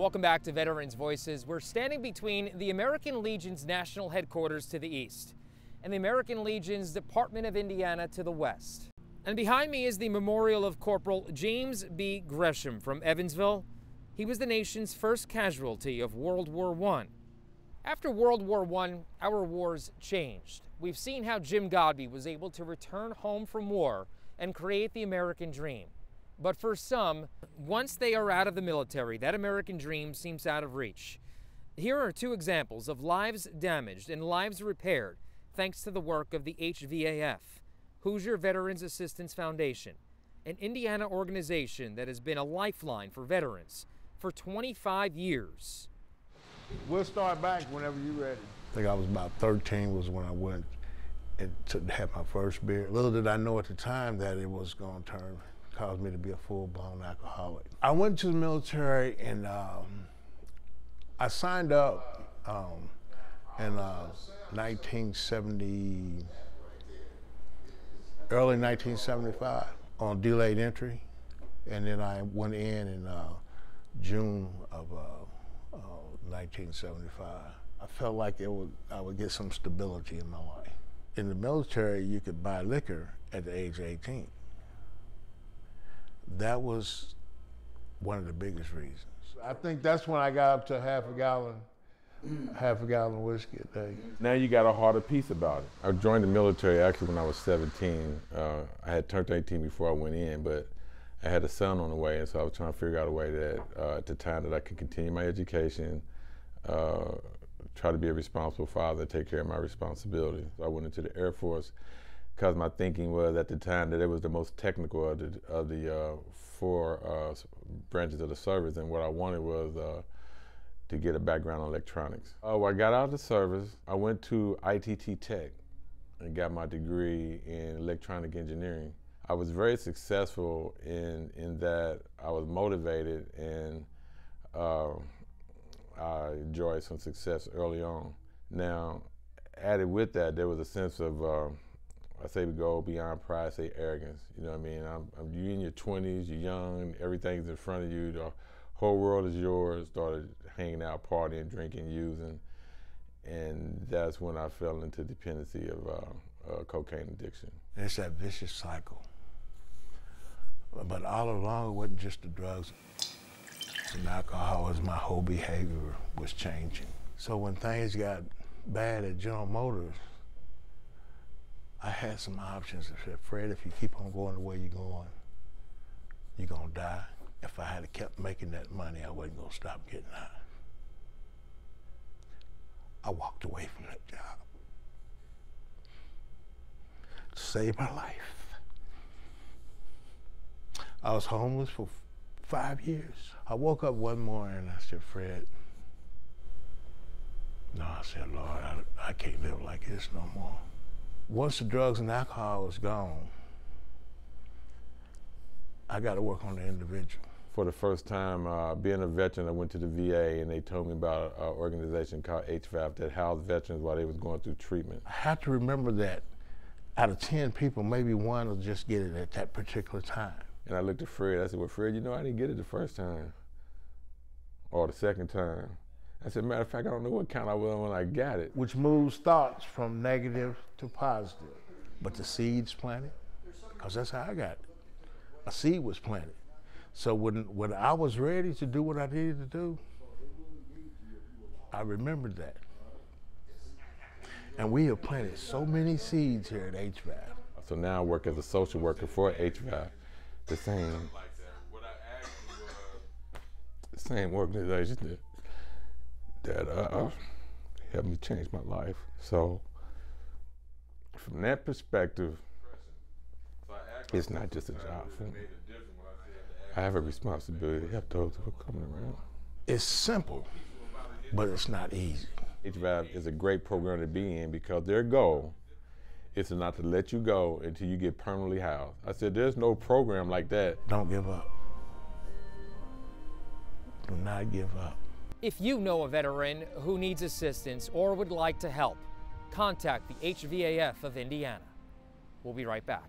Welcome back to Veterans Voices. We're standing between the American Legion's national headquarters to the east and the American Legion's Department of Indiana to the west. And behind me is the memorial of Corporal James B. Gresham from Evansville. He was the nation's first casualty of World War I. After World War I, our wars changed. We've seen how Jim Godbey was able to return home from war and create the American dream. But for some, once they are out of the military, that American dream seems out of reach. Here are two examples of lives damaged and lives repaired thanks to the work of the HVAF, Hoosier Veterans Assistance Foundation, an Indiana organization that has been a lifeline for veterans for 25 years. We'll start back whenever you're ready. I think I was about 13 was when I went and to have my first beer. Little did I know at the time that it was going to cause me to be a full-blown alcoholic. I went to the military and I signed up in 1970, early 1975 on delayed entry, and then I went in June of 1975. I felt like I would get some stability in my life. In the military, you could buy liquor at the age of 18. That was one of the biggest reasons. I think that's when I got up to half a gallon of whiskey a day. Now you got a harder piece about it. I joined the military actually when I was 17. I had turned 18 before I went in, but I had a son on the way, and so I was trying to figure out a way that at the time that I could continue my education, try to be a responsible father, take care of my responsibilities. I went into the Air Force because my thinking was at the time that it was the most technical of the four branches of the service, and what I wanted was to get a background in electronics. When I got out of the service, I went to ITT Tech and got my degree in electronic engineering. I was very successful in that I was motivated, and I enjoyed some success early on. Now, added with that, there was a sense of, I say we go beyond pride, say arrogance. You know what I mean? You're in your 20s, you're young, everything's in front of you, the whole world is yours. Started hanging out, partying, drinking, using, and that's when I fell into dependency of cocaine addiction. It's that vicious cycle. But all along, it wasn't just the drugs and alcoholism. My whole behavior was changing. So when things got bad at General Motors, I had some options. I said, Fred, if you keep on going the way you're going, you're gonna die. If I had kept making that money, I wasn't gonna stop getting high. I walked away from that job to save my life. I was homeless for 5 years. I woke up one morning and I said, Fred, no, I said, Lord, I can't live like this no more. Once the drugs and alcohol was gone, I got to work on the individual. For the first time, being a veteran, I went to the VA and they told me about an organization called HVAF that housed veterans while they was going through treatment. I have to remember that out of 10 people, maybe one will just get it at that particular time. And I looked at Fred, I said, well, Fred, you know, I didn't get it the first time or the second time. I said, matter of fact, I don't know what kind I was when I got it. Which moves thoughts from negative to positive. But the seed's planted, because that's how I got it. A seed was planted. So when I was ready to do what I needed to do, I remembered that. And we have planted so many seeds here at HVAF. So now I work as a social worker for HVAF, the same organization that helped me change my life. So from that perspective, it's not just a job for me. I have a responsibility to help those who are coming around. It's simple, but it's not easy. HVAF is a great program to be in because their goal is not to let you go until you get permanently housed. I said, there's no program like that. Don't give up. Do not give up. If you know a veteran who needs assistance or would like to help, contact the HVAF of Indiana. We'll be right back.